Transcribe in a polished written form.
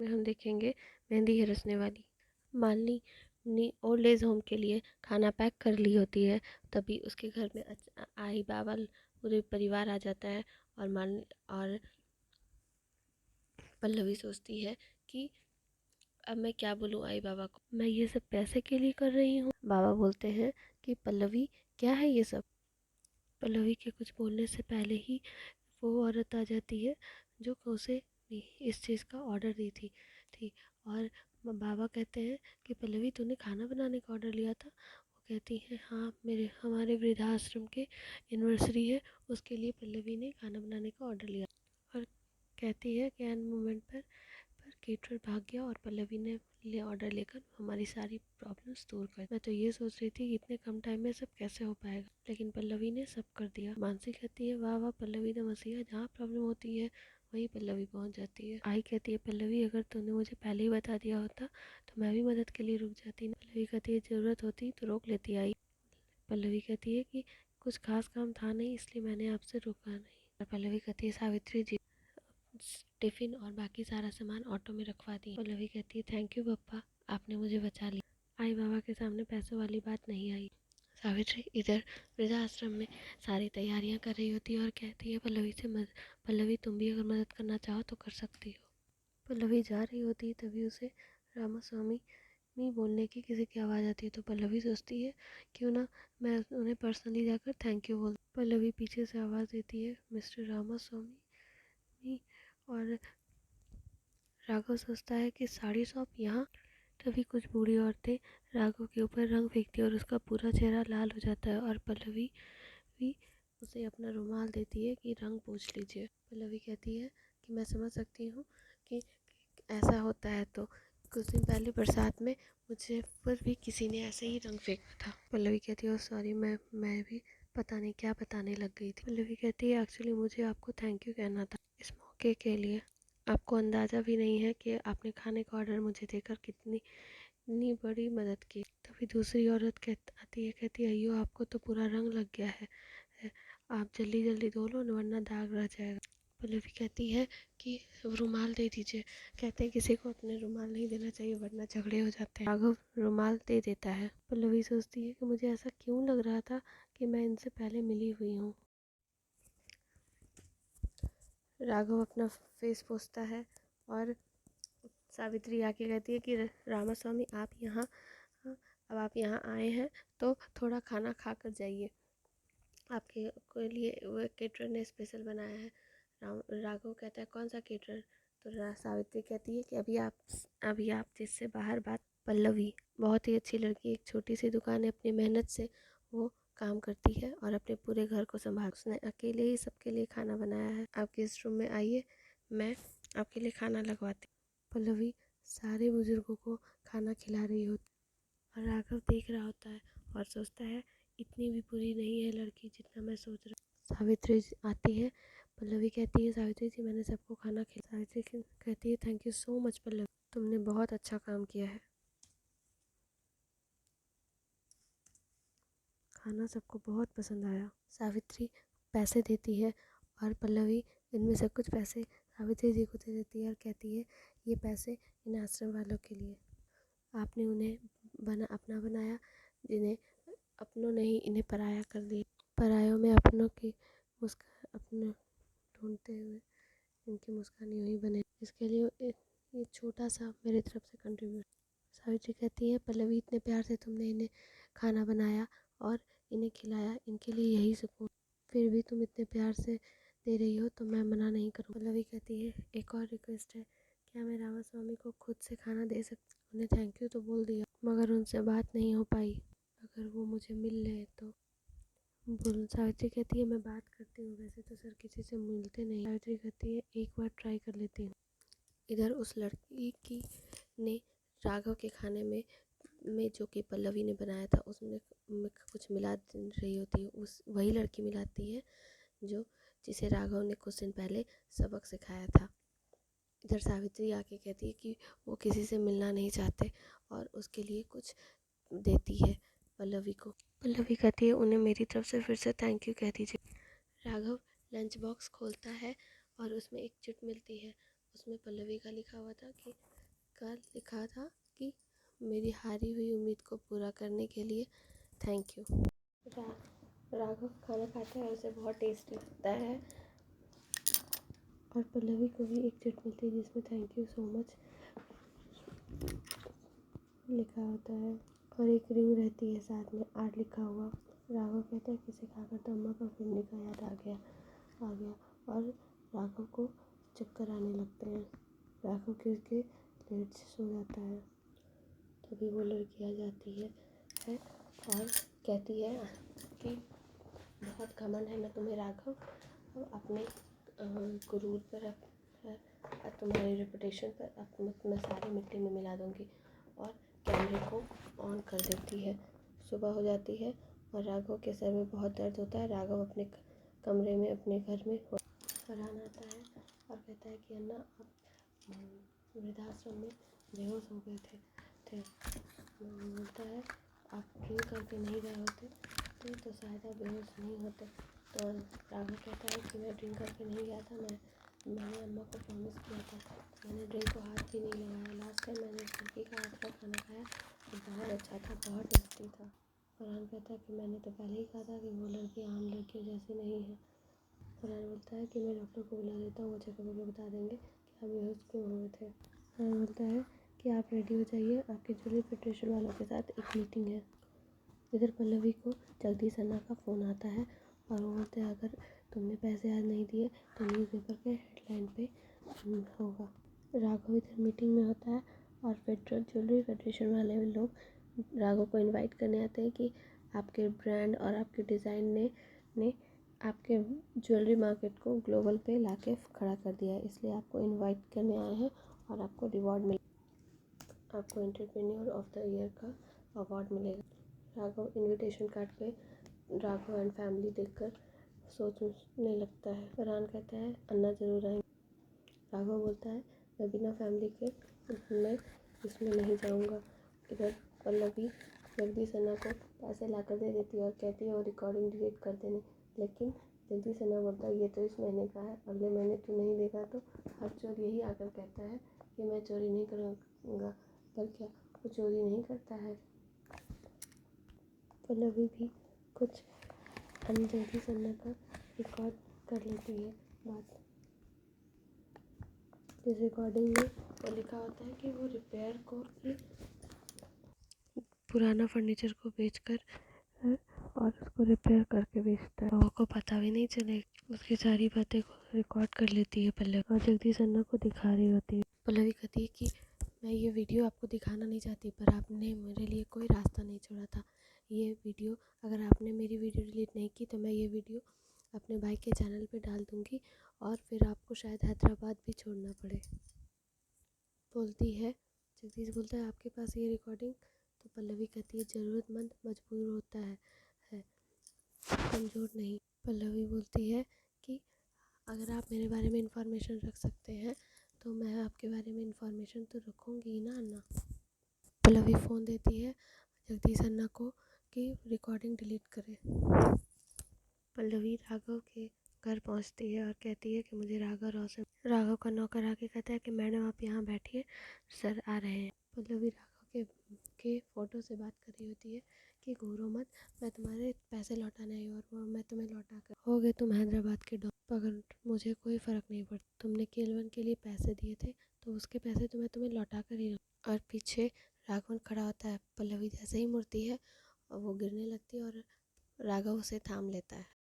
हम देखेंगे मेहंदी है रचने वाली। मालिनी अपनी ओल्ड एज होम के लिए खाना पैक कर ली होती है, तभी उसके घर में आई बाबा पूरे परिवार आ जाता है। और पल्लवी सोचती है कि अब मैं क्या बोलूँ आई बाबा को, मैं ये सब पैसे के लिए कर रही हूँ। बाबा बोलते हैं कि पल्लवी क्या है ये सब। पल्लवी के कुछ बोलने से पहले ही वो औरत आ जाती है जो उसे इस चीज़ का ऑर्डर दी थी। और बाबा कहते हैं कि पल्लवी तूने खाना बनाने का ऑर्डर लिया था। वो कहती है हाँ, हमारे वृद्धाश्रम के एनिवर्सरी है, उसके लिए पल्लवी ने खाना बनाने का ऑर्डर लिया। और कहती है कि एंड मोमेंट पर केटरर भाग गया और पल्लवी ने ऑर्डर लेकर हमारी सारी प्रॉब्लम्स दूर कर। मैं तो ये सोच रही थी कि इतने कम टाइम में सब कैसे हो पाएगा, लेकिन पल्लवी ने सब कर दिया। मानसी कहती है वाह वाह पल्लवी ने मसीहा, जहाँ प्रॉब्लम होती है वहीं पल्लवी पहुंच जाती है। आई कहती है पल्लवी अगर तूने मुझे पहले ही बता दिया होता तो मैं भी मदद के लिए रुक जाती ना। पल्लवी कहती है ज़रूरत होती तो रोक लेती। आई पल्लवी कहती है कि कुछ खास काम था नहीं इसलिए मैंने आपसे रुका नहीं। और पल्लवी कहती है सावित्री जी टिफ़िन और बाकी सारा सामान ऑटो में रखवा दी। पल्लवी कहती है थैंक यू पप्पा, आपने मुझे बचा लिया। आई बाबा के सामने पैसों वाली बात नहीं आई। सावित्री इधर वृद्धाश्रम में सारी तैयारियां कर रही होती है और कहती है पल्लवी से पल्लवी तुम भी अगर मदद करना चाहो तो कर सकती हो। पल्लवी जा रही होती है तभी उसे रामास्वामी नहीं बोलने की किसी की आवाज़ आती है। तो पल्लवी सोचती है क्यों ना मैं उन्हें पर्सनली जाकर थैंक यू बोल। पल्लवी पीछे से आवाज़ देती है मिस्टर रामास्वामी। और राघव सोचता है कि साड़ी शॉप यहाँ। तभी कुछ बूढ़ी औरतें राघव के ऊपर रंग फेंकती है और उसका पूरा चेहरा लाल हो जाता है। और पल्लवी भी उसे अपना रुमाल देती है कि रंग पूछ लीजिए। पल्लवी कहती है कि मैं समझ सकती हूँ कि ऐसा होता है। तो कुछ दिन पहले बरसात में मुझे पर भी किसी ने ऐसे ही रंग फेंका था। पल्लवी कहती है सॉरी, मैं भी पता नहीं क्या बताने लग गई थी। पल्लवी कहती है एक्चुअली मुझे आपको थैंक यू कहना था इस मौके के लिए। आपको अंदाज़ा भी नहीं है कि आपने खाने का ऑर्डर मुझे देकर कितनी बड़ी मदद की। तभी दूसरी औरत आती है, कहती है अयो आपको तो पूरा रंग लग गया है, आप जल्दी जल्दी धो लो वरना दाग रह जाएगा। पल्लवी कहती है कि रुमाल दे दीजिए। कहते हैं किसी को अपने रुमाल नहीं देना चाहिए वरना झगड़े हो जाते हैं। राघव रुमाल दे देता है। पल्लवी सोचती है कि मुझे ऐसा क्यों लग रहा था कि मैं इनसे पहले मिली हुई हूँ। राघव अपना फेस पोंछता है और सावित्री आके कहती है कि रामास्वामी आप यहाँ, अब आप यहाँ आए हैं तो थोड़ा खाना खा कर जाइए, आपके लिए वो केटरर ने स्पेशल बनाया है। राघव कहता है कौन सा केटरर। तो सावित्री कहती है कि अभी आप जिससे बाहर बात। पल्लवी बहुत ही अच्छी लड़की, एक छोटी सी दुकान है, अपनी मेहनत से वो काम करती है और अपने पूरे घर को संभाल। उसने अकेले ही सबके लिए खाना बनाया है। आप किस रूम में आइए, मैं आपके लिए खाना लगवाती। पल्लवी सारे बुजुर्गों को खाना खिला रही होती और राघव देख रहा होता है और सोचता है इतनी भी बुरी नहीं है लड़की जितना मैं सोच रहा हूँ। सावित्री आती है। पल्लवी कहती है सावित्री जी मैंने सबको खाना खिला। सावित्री कहती है thank you so much Pallavi, तुमने बहुत अच्छा काम किया है, खाना सबको बहुत पसंद आया। सावित्री पैसे देती है और पल्लवी इनमें से कुछ पैसे सावित्री जी को दे देती है और कहती है ये पैसे इन आश्रम वालों के लिए, आपने उन्हें अपना बनाया, जिन्हें अपनों ने ही इन्हें पराया कर दिया। परायों में अपनों की मुस्कान अपने ढूंढते हुए इनकी मुस्कान यूँ ही बने, इसके लिए ये छोटा सा मेरी तरफ से कंट्रीब्यूट। सावित्री कहती है पल्लवी इतने प्यार से तुमने इन्हें खाना बनाया और इन्हें खिलाया, इनके लिए यही सुकून, फिर भी तुम इतने प्यार से दे रही हो तो मैं मना नहीं करूँ। पल्लवी कहती है एक और रिक्वेस्ट है, क्या मैं रामास्वामी को खुद से खाना दे सकती। उन्हें थैंक यू तो बोल दिया मगर उनसे बात नहीं हो पाई, अगर वो मुझे मिल ले तो बोल। सावित्री कहती है मैं बात करती हूँ, वैसे तो सर किसी से मिलते नहीं। सावित्री कहती है एक बार ट्राई कर लेती हूँ। इधर उस लड़की की ने राघव के खाने में जो कि पल्लवी ने बनाया था उसमें कुछ मिला रही होती है। उस वही लड़की मिलाती है जिसे राघव ने कुछ दिन पहले सबक सिखाया था। इधर सावित्री आके कहती है कि वो किसी से मिलना नहीं चाहते और उसके लिए कुछ देती है पल्लवी को। पल्लवी कहती है उन्हें मेरी तरफ से फिर से थैंक यू कह दीजिए। राघव लंच बॉक्स खोलता है और उसमें एक चिट मिलती है। उसमें पल्लवी का लिखा था कि मेरी हारी हुई उम्मीद को पूरा करने के लिए थैंक यू। राघव खाना खाता है, उसे बहुत टेस्टी लगता है और पल्लवी को भी एक चिट मिलती है जिसमें थैंक यू सो मच लिखा होता है और एक रिंग रहती है साथ में आर्ट लिखा हुआ। राघव कहता है कि इसे खाकर तो अम्मा का फिरनी का याद आ गया और राघव को चक्कर आने लगते हैं। राघव गिर के लेट से सो जाता है। तभी वो लड़की आ जाती है और कहती है कि बहुत घमंड है मैं तुम्हें राघव, अपने गुरूर पर तुम्हारी रेपुटेशन पर अब मैं सारी मिट्टी में मिला दूंगी और कैमरे को ऑन कर देती है। सुबह हो जाती है और राघव के सर में बहुत दर्द होता है। राघव अपने कमरे में अपने घर में फरहान आता है और कहता है कि अन्ना आप वृद्धाश्रम में बेहोश हो गए थे। बोलता है आप ड्रिंक करके नहीं गए होते तो शायद आप बेहोश नहीं होते। तो राघव कहता है कि मैं ड्रिंक करके नहीं गया था, मैंने अम्मा को प्रॉमिस किया था, मैंने ड्रिंक को हाथ भी नहीं लगाया। लास्ट टाइम मैंने उस लड़की का हाथ का खाना खाया तो बहुत अच्छा था, बहुत टेस्टी था। फरहान कहता है कि मैंने तो पहले ही कहा था कि वो लड़की आम लड़कियों जैसी नहीं है। फरहान बोलता है कि मैं डॉक्टर को बुला देता हूँ, वो चेकअप में बता देंगे कि आप बेहोश क्यों हुए थे। फरहान बोलता है कि आप रेडी हो जाइए, आपके ज्वेलरी फेडरेशन वालों के साथ एक मीटिंग है। इधर पल्लवी को जगदीश अन्ना का फ़ोन आता है और वो बोलते हैं अगर तुमने पैसे आज नहीं दिए तो न्यूज़पेपर के हेडलाइन पे होगा। राघव इधर मीटिंग में होता है और ज्वेलरी फेडरेशन वाले लोग राघव को इनवाइट करने आते हैं कि आपके ब्रांड और आपके डिज़ाइन ने आपके ज्वेलरी मार्केट को ग्लोबल पे लाके खड़ा कर दिया है, इसलिए आपको इनवाइट करने आए हैं और आपको रिवॉर्ड आपको एंटरप्रेन्योर ऑफ द ईयर का अवार्ड मिलेगा। राघव इनविटेशन कार्ड पे राघव एंड फैमिली देखकर सोचने लगता है। फरहान कहता है अन्ना ज़रूर आएंगे। राघव बोलता है मैं बिना फैमिली के मैं इसमें नहीं जाऊंगा। इधर पल्लवी जगदीश अन्ना को पैसे ला कर दे देती है और कहती है वो रिकॉर्डिंग डिलीट कर देने, लेकिन जगदीश अन्ना बोलता है ये तो इस महीने का है, अगले महीने तो नहीं देगा। तो हर चोर यही आकर कहता है कि मैं चोरी नहीं करूँगा, पर क्या वो चोरी नहीं करता है। पल्लवी भी कुछ जगदीश अन्ना का रिकॉर्ड कर लेती है बात। इस रिकॉर्डिंग में वो लिखा होता है कि वो रिपेयर को ही पुराना फर्नीचर को बेचकर और उसको रिपेयर करके बेचता है। लोगों को पता भी नहीं चले। उसकी सारी बातें को रिकॉर्ड कर लेती है पल्लवी और जगदीश अन्ना को दिखा रही होती है। पल्लवी कहती है कि मैं ये वीडियो आपको दिखाना नहीं चाहती, पर आपने मेरे लिए कोई रास्ता नहीं छोड़ा था। ये वीडियो अगर आपने मेरी वीडियो डिलीट नहीं की तो मैं ये वीडियो अपने भाई के चैनल पे डाल दूँगी और फिर आपको शायद हैदराबाद भी छोड़ना पड़े। बोलती है जगदीश बोलता है आपके पास ये रिकॉर्डिंग? तो पल्लवी कहती है ज़रूरतमंद मजबूर होता है कमज़ोर नहीं। पल्लवी बोलती है कि अगर आप मेरे बारे में इंफॉर्मेशन रख सकते हैं तो मैं आपके बारे में इंफॉर्मेशन तो रखूँगी ही ना अन्ना। पल्लवी फ़ोन देती है जगदीश अन्ना को कि रिकॉर्डिंग डिलीट करें। पल्लवी राघव के घर पहुंचती है और कहती है कि मुझे राघव का नौकर आके कहता है कि मैडम आप यहाँ बैठिए, सर आ रहे हैं। पल्लवी राघव के फ़ोटो से बात कर रही होती है कि घूरो मत, मैं तुम्हारे पैसे लौटाने आई और वो मैं तुम्हें लौटा कर हो गए तुम हैदराबाद के डॉन, अगर मुझे कोई फ़र्क नहीं पड़ता। तुमने केलवन के लिए पैसे दिए थे तो उसके पैसे तो मैं तुम्हें लौटा कर ही रहूँ। और पीछे राघवन खड़ा होता है। पल्लवी जैसे ही मुड़ती है और वो गिरने लगती है और राघव उसे थाम लेता है।